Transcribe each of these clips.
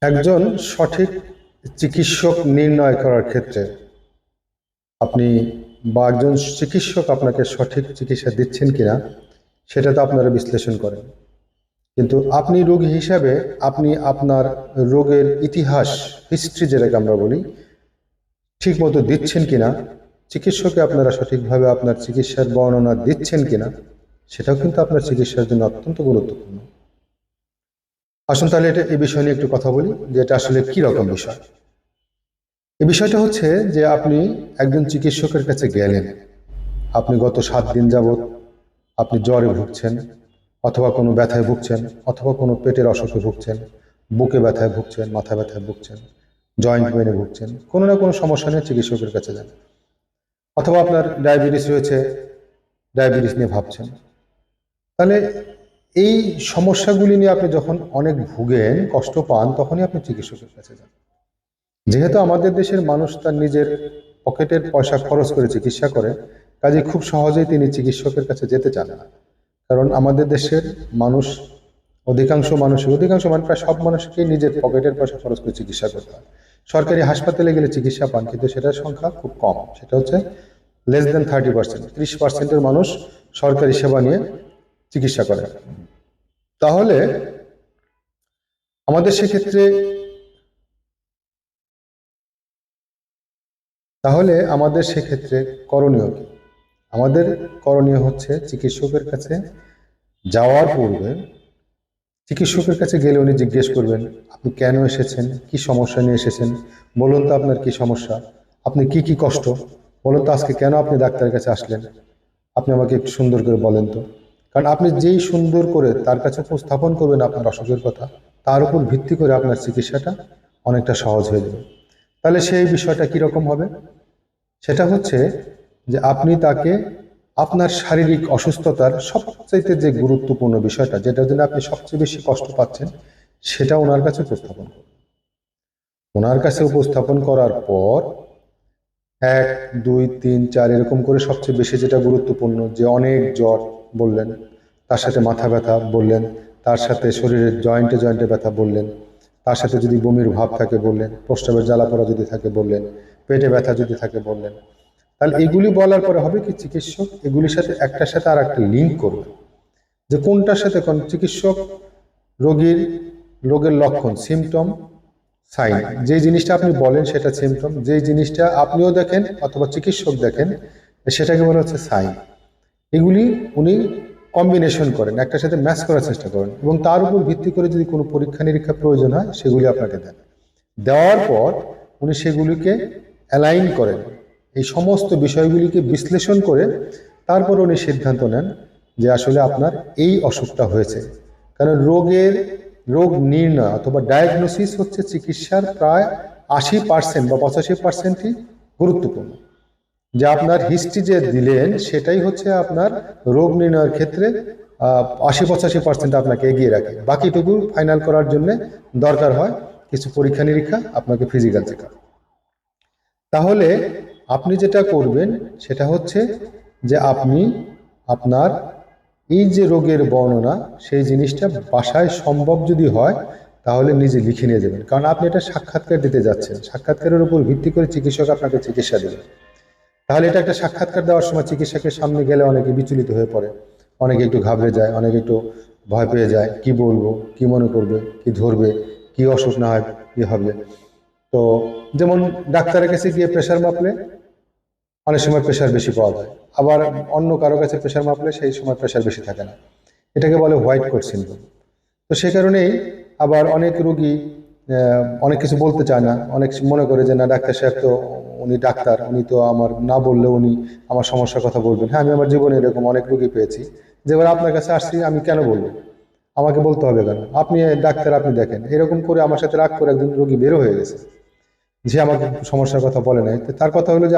একজন সঠিক চিকিৎসক নির্ণয় করার ক্ষেত্রে আপনি বা একজন চিকিৎসক আপনাকে সঠিক চিকিৎসা দিচ্ছেন কিনা সেটা তো আপনারা বিশ্লেষণ করেন। কিন্তু আপনি রোগী হিসাবে আপনি আপনার রোগের ইতিহাস, হিস্ট্রি যেটাকে আমরা বলি, ঠিক মতো দিচ্ছেন কিনা, চিকিৎসককে আপনারা সঠিকভাবে আপনার চিকিৎসার বর্ণনা দিচ্ছেন কিনা, সেটাও কিন্তু আপনার চিকিৎসার জন্য অত্যন্ত গুরুত্বপূর্ণ। আসুন তাহলে এই বিষয় নিয়ে একটু কথা বলি যে এটা আসলে কি রকম বিষয়। এই বিষয়টা হচ্ছে যে আপনি একজন চিকিৎসকের কাছে গেলেন, আপনি গত 7 দিন যাবৎ আপনি জ্বরে ভুগছেন, অথবা কোনো ব্যথায় ভুগছেন, অথবা কোনো পেটের অসুখে ভুগছেন, বুকে ব্যথায় ভুগছেন, মাথা ব্যথায় ভুগছেন, জয়েন্ট পেনে ভুগছেন, কোনো না কোনো সমস্যা নিয়ে চিকিৎসকের কাছে যান। অথবা আপনার ডায়াবেটিস রয়েছে, ডায়াবেটিস নিয়ে ভাবছেন। তাহলে এই সমস্যাগুলি নিয়ে আপনি যখন অনেক ভুগেন, কষ্ট পান, তখনই আপনি চিকিৎসকের কাছে যান। যেহেতু আমাদের দেশের মানুষ তার নিজের পকেটের পয়সা খরচ করে চিকিৎসা করে, কাজে খুব সহজেই তিনি চিকিৎসকের কাছে যেতে চান না। কারণ আমাদের দেশের মানুষ, অধিকাংশ মানে প্রায় সব মানুষকে নিজের পকেটের পয়সা খরচ করে চিকিৎসা করতে হয়। সরকারি হাসপাতালে গেলে চিকিৎসা পান, কিন্তু সেটার সংখ্যা খুব কম। সেটা হচ্ছে less than 30%, 30%-এর মানুষ সরকারি সেবা নিয়ে চিকিৎসা করে। তাহলে আমাদের সেক্ষেত্রে করণীয় কি? আমাদের করণীয় হচ্ছে চিকিৎসকের কাছে যাওয়ার পূর্বে, চিকিৎসকের কাছে গেলে উনি জিজ্ঞেস করবেন আপনি কেন এসেছেন, কি সমস্যা নিয়ে এসেছেন, বলুন তো আপনার কি সমস্যা, আপনি কি কি কষ্ট, বলুন তো আজকে কেন আপনি ডাক্তারের কাছে আসলেন, আপনি আমাকে একটু সুন্দর করে বলেন তো। কারণ আপনি যেই সুন্দর করে তার কাছে উপস্থাপন করবেন আপনার অসুখের কথা, তার উপর ভিত্তি করে আপনার চিকিৎসাটা অনেকটা সহজ হয়ে যাবে। তাহলে সেই বিষয়টা কীরকম হবে? সেটা হচ্ছে যে আপনি তাকে আপনার শারীরিক অসুস্থতার সবচাইতে যে গুরুত্বপূর্ণ বিষয়টা, যেটার জন্য আপনি সবচেয়ে বেশি কষ্ট পাচ্ছেন, সেটা ওনার কাছে উপস্থাপন করুন। ওনার কাছে উপস্থাপন করার পর 1, 2, 3, 4 এরকম করে সবচেয়ে বেশি যেটা গুরুত্বপূর্ণ, যে অনেক জ্বর বললেন, তার সাথে মাথা ব্যথা বললেন, তার সাথে শরীরের জয়েন্টে জয়েন্টে ব্যথা বললেন, তার সাথে যদি বমির ভাব থাকে বললেন, প্রস্রাবের জ্বালা পোড়া যদি থাকে বললেন, পেটে ব্যথা যদি থাকে বললেন। তাহলে এগুলি বলার পরে হবে কি, চিকিৎসক এগুলির সাথে একটার সাথে আর একটা লিঙ্ক করবে, যে কোনটার সাথে কোন চিকিৎসক রোগীর রোগের লক্ষণ, সিমটম, সাইন, যে জিনিসটা আপনি বলেন সেটা সিমটম, যে জিনিসটা আপনিও দেখেন অথবা চিকিৎসক দেখেন সেটাকে বলা হচ্ছে সাইন। এগুলি উনি কম্বিনেশন করেন, একটার সাথে ম্যাচ করার চেষ্টা করেন, এবং তার উপর ভিত্তি করে যদি কোনো পরীক্ষা নিরীক্ষা প্রয়োজন হয় সেগুলি আপনাকে দেন। দেওয়ার পর উনি সেগুলিকে অ্যালাইন করেন, এই সমস্ত বিষয়গুলিকে বিশ্লেষণ করে তারপর উনি সিদ্ধান্ত নেন যে আসলে আপনার এই অসুখটা হয়েছে। কারণ রোগ নির্ণয় অথবা ডায়াগনোসিস হচ্ছে চিকিৎসার প্রায় 80% বা 85%ই গুরুত্বপূর্ণ। যে আপনার হিস্ট্রি যে দিলেন সেটাই হচ্ছে আপনার রোগ নির্ণয়ের ক্ষেত্রে 80-85% আপনাকে এগিয়ে রাখে। বাকিটুকু ফাইনাল করার জন্য দরকার হয় কিছু পরীক্ষা নিরীক্ষা, আপনাকে ফিজিক্যাল চেক আপ। তাহলে আপনি যেটা করবেন সেটা হচ্ছে যে আপনি আপনার এই যে রোগের বর্ণনা, সেই জিনিসটা বাসায় সম্ভব যদি হয় তাহলে নিজে লিখে নিয়ে যাবেন। কারণ আপনি এটা সাক্ষাৎকার দিতে যাচ্ছেন, সাক্ষাৎকারের উপর ভিত্তি করে চিকিৎসক আপনাকে চিকিৎসা দেবেন। তাহলে এটা একটা সাক্ষাৎকার দেওয়ার সময় চিকিৎসকের সামনে গেলে অনেকে বিচলিত হয়ে পড়ে, অনেকে একটু ঘাবড়ে যায়, অনেকে একটু ভয় পেয়ে যায়, কি বলবো, কি মনে করবে, কি ধরবে, কি অসুখ না হয় কি হবে। তো যেমন ডাক্তারের কাছে গিয়ে প্রেশার মাপলে অনেক সময় প্রেশার বেশি পাওয়া যায়, আবার অন্য কারো কাছে প্রেশার মাপলে সেই সময় প্রেশার বেশি থাকে না। এটাকে বলে হোয়াইট কোট সিনড্রোম। তো সে কারণেই আবার অনেক রোগী অনেক কিছু বলতে চায় না, অনেক মনে করে যে না ডাক্তার সাহেব তো উনি ডাক্তার, উনি তো আমার না বললে উনি আমার সমস্যার কথা বলবেন। হ্যাঁ, আমি আমার জীবনে এরকম অনেক রোগী পেয়েছি, যে এবার আপনার কাছে আসছি, আমি কেন বলবো, আমাকে বলতে হবে কেন, আপনি ডাক্তার, আপনি দেখেন, এরকম করে আমার সাথে রাগ করে একজন রোগী বেরো হয়ে গেছে, যে আমাকে সমস্যার কথা বলে নাই। তো তার কথা হলো যে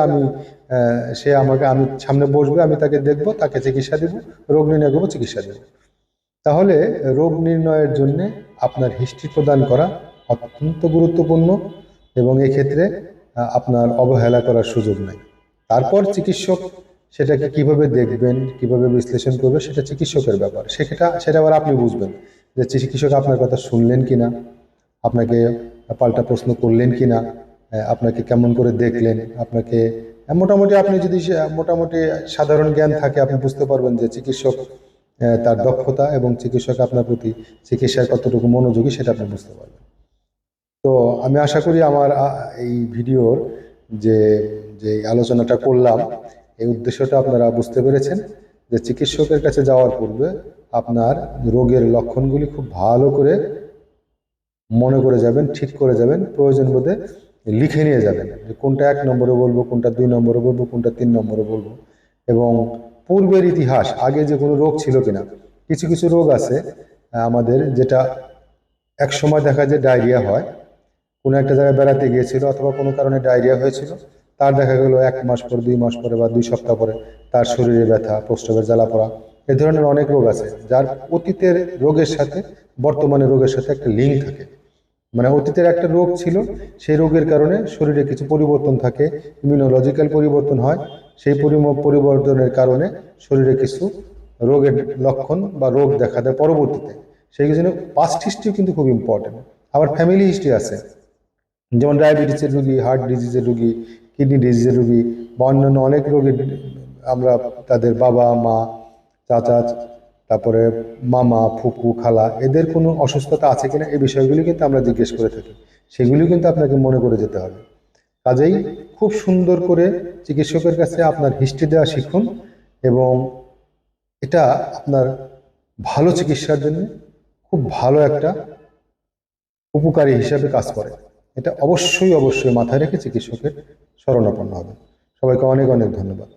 সে আমাকে, আমি সামনে বসবে, আমি তাকে দেখবো, তাকে চিকিৎসা দেবো, রোগ নির্ণয় করবো, চিকিৎসা দেবো। তাহলে রোগ নির্ণয়ের জন্য আপনার হিস্ট্রি প্রদান করা অত্যন্ত গুরুত্বপূর্ণ, এবং এক্ষেত্রে আপনার অবহেলা করার সুযোগ নাই। তারপর চিকিৎসক সেটাকে কিভাবে দেখবেন, কিভাবে বিশ্লেষণ করবে, সেটা চিকিৎসকের ব্যাপার। সেটা আবার আপনি বুঝবেন যে চিকিৎসক আপনার কথা শুনলেন কিনা, আপনাকে পাল্টা প্রশ্ন করলেন কি না, আপনাকে কেমন করে দেখলেন, আপনাকে মোটামুটি আপনি যদি মোটামুটি সাধারণ জ্ঞান থাকে আপনি বুঝতে পারবেন যে চিকিৎসক তার দক্ষতা এবং চিকিৎসক আপনার প্রতি চিকিৎসায় কতটুকু মনোযোগী সেটা আপনি বুঝতে পারবেন। তো আমি আশা করি আমার এই ভিডিওর যে যে আলোচনাটা করলাম এই উদ্দেশ্যটা আপনারা বুঝতে পেরেছেন, যে চিকিৎসকের কাছে যাওয়ার পূর্বে আপনার রোগের লক্ষণগুলি খুব ভালো করে মনে করে যাবেন, ঠিক করে যাবেন, প্রয়োজন বোধে লিখে নিয়ে যাবেন যে কোনটা 1 নম্বরে বলবো, কোনটা 2 নম্বরে বলবো, কোনটা 3 নম্বরে বলবো। এবং পূর্বের ইতিহাস, আগে যে কোনো রোগ ছিল কিনা, কিছু কিছু রোগ আছে আমাদের যেটা এক সময় দেখা যায় ডায়রিয়া হয়, কোনো একটা জায়গায় বেড়াতে গিয়েছিল অথবা কোনো কারণে ডায়রিয়া হয়েছিল, তার দেখা গেল 1 মাস পরে, 2 মাস পরে বা 2 সপ্তাহ পরে তার শরীরে ব্যথা, প্রস্রাবের জ্বালা পড়া, এ ধরনের অনেক রোগ আছে যার অতীতের রোগের সাথে বর্তমানের রোগের সাথে একটা লিঙ্ক থাকে। মানে অতীতের একটা রোগ ছিল, সেই রোগের কারণে শরীরে কিছু পরিবর্তন থাকে, ইমিউনোলজিক্যাল পরিবর্তন হয়, সেই পরিবর্তনের কারণে শরীরে কিছু রোগের লক্ষণ বা রোগ দেখা দেয় পরবর্তীতে। সেই জন্য পাস্ট হিস্ট্রি কিন্তু খুব ইম্পর্টেন্ট। আবার ফ্যামিলি হিস্ট্রি আছে, যেমন ডায়াবেটিসের রুগী, হার্ট ডিজিজের রুগী, কিডনি ডিজিজের রুগী বা অন্যান্য অনেক রোগীর আমরা তাদের বাবা মা, চাচা, তারপরে মামা, ফুপু, খালা, এদের কোনো অসুস্থতা আছে কিনা এই বিষয়গুলি কিন্তু আমরা জিজ্ঞেস করে থাকি, সেগুলি কিন্তু আপনাকে মনে করে যেতে হবে। কাজেই খুব সুন্দর করে চিকিৎসকের কাছে আপনার হিস্ট্রি দেওয়া শিখুন, এবং এটা আপনার ভালো চিকিৎসার জন্য খুব ভালো একটা উপকারী হিসাবে কাজ করে। এটা অবশ্যই অবশ্যই মাথায় রেখে চিকিৎসকের শরণাপন্ন হবে। সবাইকে অনেক অনেক ধন্যবাদ।